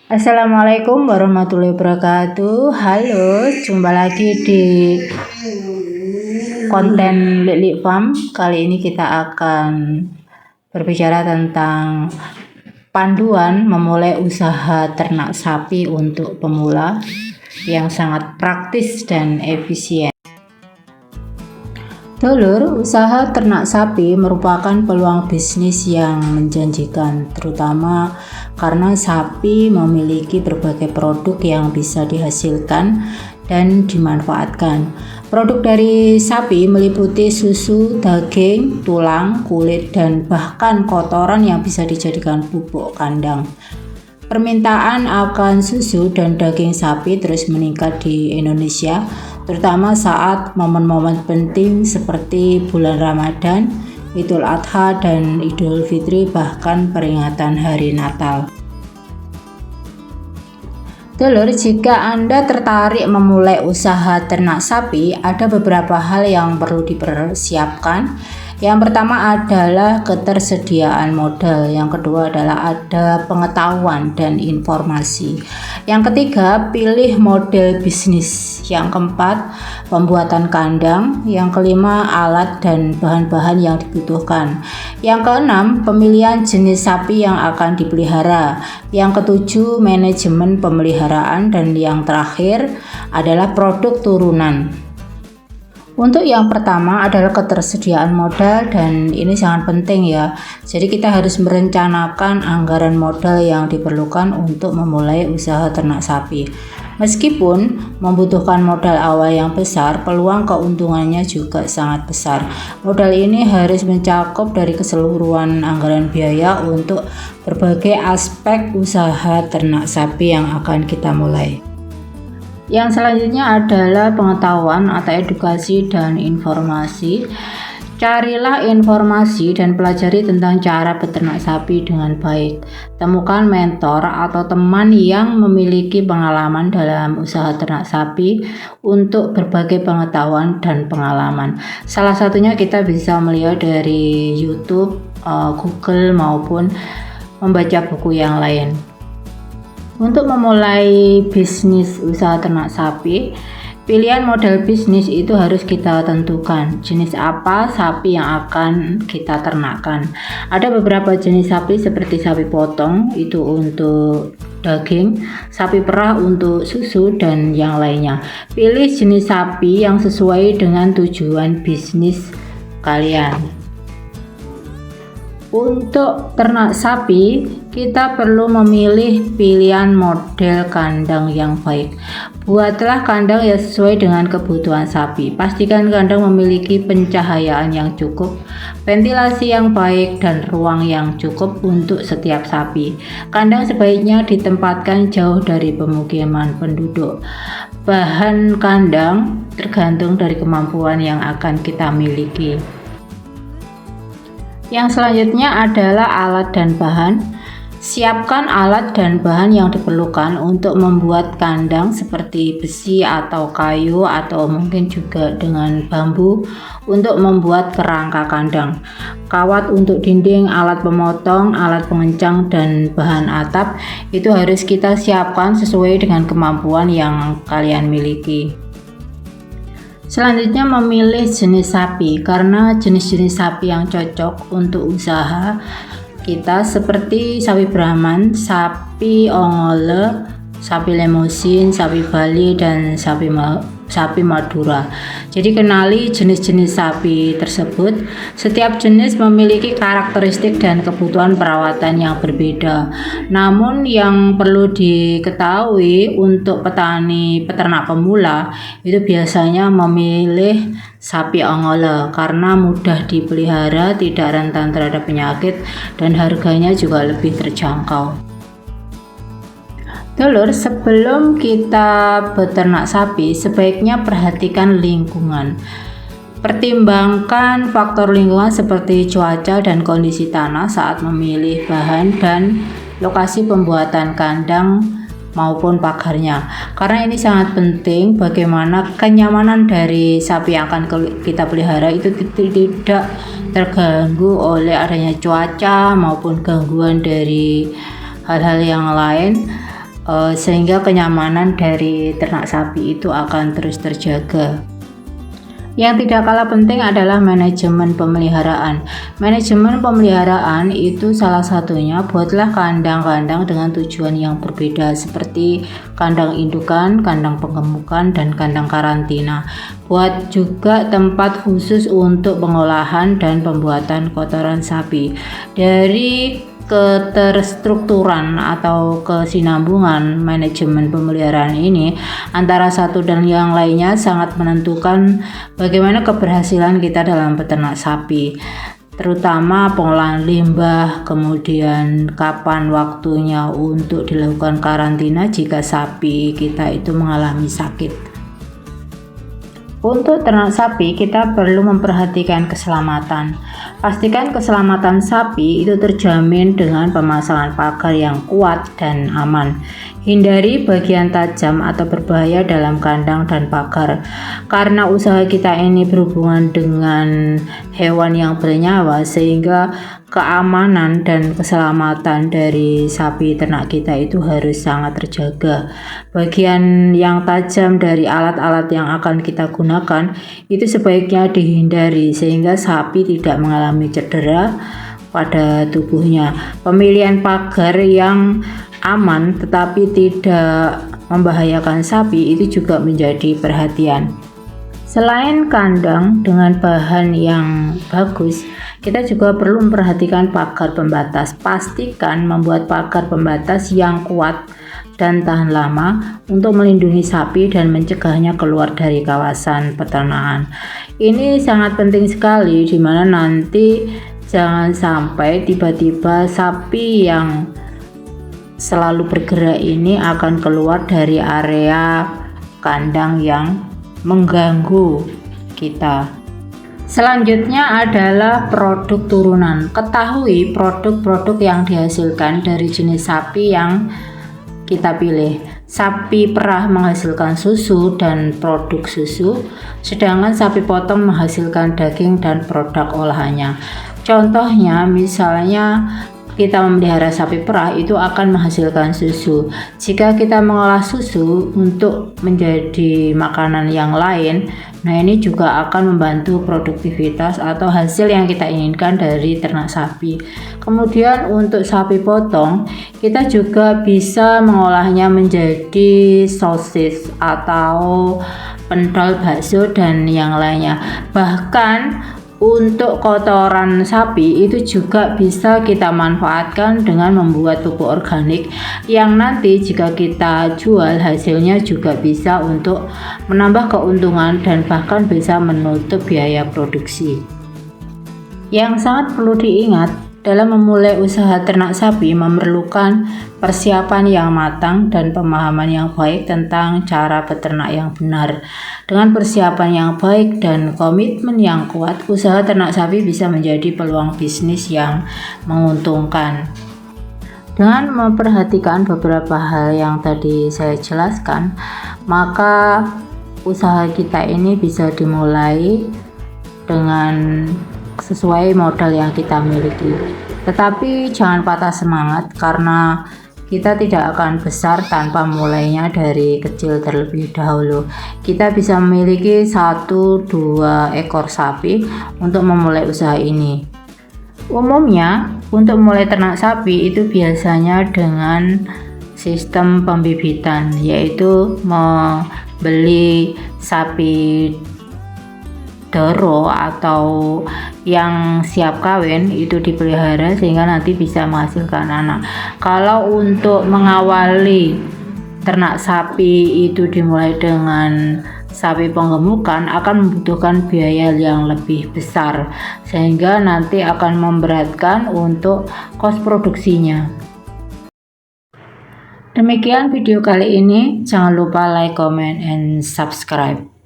Assalamualaikum warahmatullahi wabarakatuh. Halo, jumpa lagi di konten Lili Farm. Kali ini kita akan berbicara tentang panduan memulai usaha ternak sapi untuk pemula yang sangat praktis dan efisien. Dulur, usaha ternak sapi merupakan peluang bisnis yang menjanjikan, terutama karena sapi memiliki berbagai produk yang bisa dihasilkan dan dimanfaatkan. Produk dari sapi meliputi susu, daging, tulang, kulit, dan bahkan kotoran yang bisa dijadikan pupuk kandang. Permintaan akan susu dan daging sapi terus meningkat di Indonesia, terutama saat momen-momen penting seperti bulan Ramadan, Idul Adha, dan Idul Fitri, bahkan peringatan hari Natal. Dulur, jika Anda tertarik memulai usaha ternak sapi, ada beberapa hal yang perlu dipersiapkan. Yang pertama adalah ketersediaan modal, yang kedua adalah ada pengetahuan dan informasi, yang ketiga pilih model bisnis, yang keempat pembuatan kandang, yang kelima alat dan bahan-bahan yang dibutuhkan, yang keenam pemilihan jenis sapi yang akan dipelihara, yang ketujuh manajemen pemeliharaan, dan yang terakhir adalah produk turunan. Untuk yang pertama adalah ketersediaan modal, dan ini sangat penting ya. Jadi kita harus merencanakan anggaran modal yang diperlukan untuk memulai usaha ternak sapi. Meskipun membutuhkan modal awal yang besar, peluang keuntungannya juga sangat besar. Modal ini harus mencakup dari keseluruhan anggaran biaya untuk berbagai aspek usaha ternak sapi yang akan kita mulai. Yang selanjutnya adalah pengetahuan atau edukasi dan informasi. Carilah informasi dan pelajari tentang cara beternak sapi dengan baik. Temukan mentor atau teman yang memiliki pengalaman dalam usaha ternak sapi untuk berbagai pengetahuan dan pengalaman. Salah satunya kita bisa melihat dari YouTube, Google, maupun membaca buku yang lain. Untuk memulai bisnis usaha ternak sapi, pilihan model bisnis itu harus kita tentukan. Jenis apa sapi yang akan kita ternakkan. Ada beberapa jenis sapi seperti sapi potong, itu untuk daging, sapi perah untuk susu, dan yang lainnya. Pilih jenis sapi yang sesuai dengan tujuan bisnis kalian. Untuk ternak sapi, kita perlu memilih pilihan model kandang yang baik. Buatlah kandang yang sesuai dengan kebutuhan sapi. Pastikan kandang memiliki pencahayaan yang cukup, ventilasi yang baik, dan ruang yang cukup untuk setiap sapi. Kandang sebaiknya ditempatkan jauh dari pemukiman penduduk. Bahan kandang tergantung dari kemampuan yang akan kita miliki. Yang selanjutnya adalah alat dan bahan. Siapkan alat dan bahan yang diperlukan untuk membuat kandang seperti besi atau kayu, atau mungkin juga dengan bambu untuk membuat kerangka kandang. Kawat untuk dinding, alat pemotong, alat pengencang, dan bahan atap itu harus kita siapkan sesuai dengan kemampuan yang kalian miliki. Selanjutnya memilih jenis sapi, karena jenis-jenis sapi yang cocok untuk usaha kita seperti sapi Brahman, sapi Ongole, sapi Limousin, sapi Bali, dan sapi Madura. Jadi kenali jenis-jenis sapi tersebut. Setiap jenis memiliki karakteristik dan kebutuhan perawatan yang berbeda. Namun yang perlu diketahui untuk peternak pemula itu biasanya memilih sapi Ongole karena mudah dipelihara, tidak rentan terhadap penyakit, dan harganya juga lebih terjangkau. Dulur, sebelum kita beternak sapi, sebaiknya perhatikan lingkungan. Pertimbangkan faktor lingkungan seperti cuaca dan kondisi tanah saat memilih bahan dan lokasi pembuatan kandang maupun pagarnya. Karena ini sangat penting bagaimana kenyamanan dari sapi yang akan kita pelihara itu tidak terganggu oleh adanya cuaca maupun gangguan dari hal-hal yang lain. sehingga kenyamanan dari ternak sapi itu akan terus terjaga. Yang tidak kalah penting adalah manajemen pemeliharaan. Manajemen pemeliharaan itu salah satunya buatlah kandang-kandang dengan tujuan yang berbeda seperti kandang indukan, kandang penggemukan, dan kandang karantina. Buat juga tempat khusus untuk pengolahan dan pembuatan kotoran sapi. Dari keterstrukturan atau kesinambungan manajemen pemeliharaan ini antara satu dan yang lainnya sangat menentukan bagaimana keberhasilan kita dalam beternak sapi, terutama pengolahan limbah, kemudian kapan waktunya untuk dilakukan karantina jika sapi kita itu mengalami sakit. Untuk ternak sapi, kita perlu memperhatikan keselamatan. Pastikan keselamatan sapi itu terjamin dengan pemasangan pagar yang kuat dan aman. Hindari bagian tajam atau berbahaya dalam kandang dan pagar. Karena usaha kita ini berhubungan dengan hewan yang bernyawa, sehingga keamanan dan keselamatan dari sapi ternak kita itu harus sangat terjaga. Bagian yang tajam dari alat-alat yang akan kita gunakan itu sebaiknya dihindari sehingga sapi tidak mengalami cedera pada tubuhnya. Pemilihan pagar yang aman tetapi tidak membahayakan sapi itu juga menjadi perhatian. Selain kandang dengan bahan yang bagus, kita juga perlu memperhatikan pagar pembatas. Pastikan membuat pagar pembatas yang kuat dan tahan lama untuk melindungi sapi dan mencegahnya keluar dari kawasan peternakan. Ini sangat penting sekali, di mana nanti jangan sampai tiba-tiba sapi yang selalu bergerak ini akan keluar dari area kandang yang mengganggu kita. Selanjutnya adalah produk turunan. Ketahui produk-produk yang dihasilkan dari jenis sapi yang kita pilih. Sapi perah menghasilkan susu dan produk susu, sedangkan sapi potong menghasilkan daging dan produk olahannya. Contohnya, misalnya kita memelihara sapi perah itu akan menghasilkan susu. Jika kita mengolah susu untuk menjadi makanan yang lain, nah ini juga akan membantu produktivitas atau hasil yang kita inginkan dari ternak sapi. Kemudian untuk sapi potong, kita juga bisa mengolahnya menjadi sosis atau pentol bakso dan yang lainnya. Bahkan untuk kotoran sapi itu juga bisa kita manfaatkan dengan membuat pupuk organik yang nanti jika kita jual hasilnya juga bisa untuk menambah keuntungan dan bahkan bisa menutup biaya produksi. Yang sangat perlu diingat dalam memulai usaha ternak sapi memerlukan persiapan yang matang dan pemahaman yang baik tentang cara beternak yang benar. Dengan persiapan yang baik dan komitmen yang kuat, usaha ternak sapi bisa menjadi peluang bisnis yang menguntungkan. Dengan memperhatikan beberapa hal yang tadi saya jelaskan, maka usaha kita ini bisa dimulai dengan sesuai modal yang kita miliki. Tetapi jangan patah semangat karena kita tidak akan besar tanpa mulainya dari kecil terlebih dahulu. Kita bisa memiliki 1-2 ekor sapi untuk memulai usaha ini. Umumnya untuk mulai ternak sapi itu biasanya dengan sistem pembibitan, yaitu membeli sapi doro atau yang siap kawin itu dipelihara sehingga nanti bisa menghasilkan anak. Kalau untuk mengawali ternak sapi itu dimulai dengan sapi penggemukan akan membutuhkan biaya yang lebih besar sehingga nanti akan memberatkan untuk kos produksinya. Demikian video kali ini, jangan lupa like, comment, and subscribe.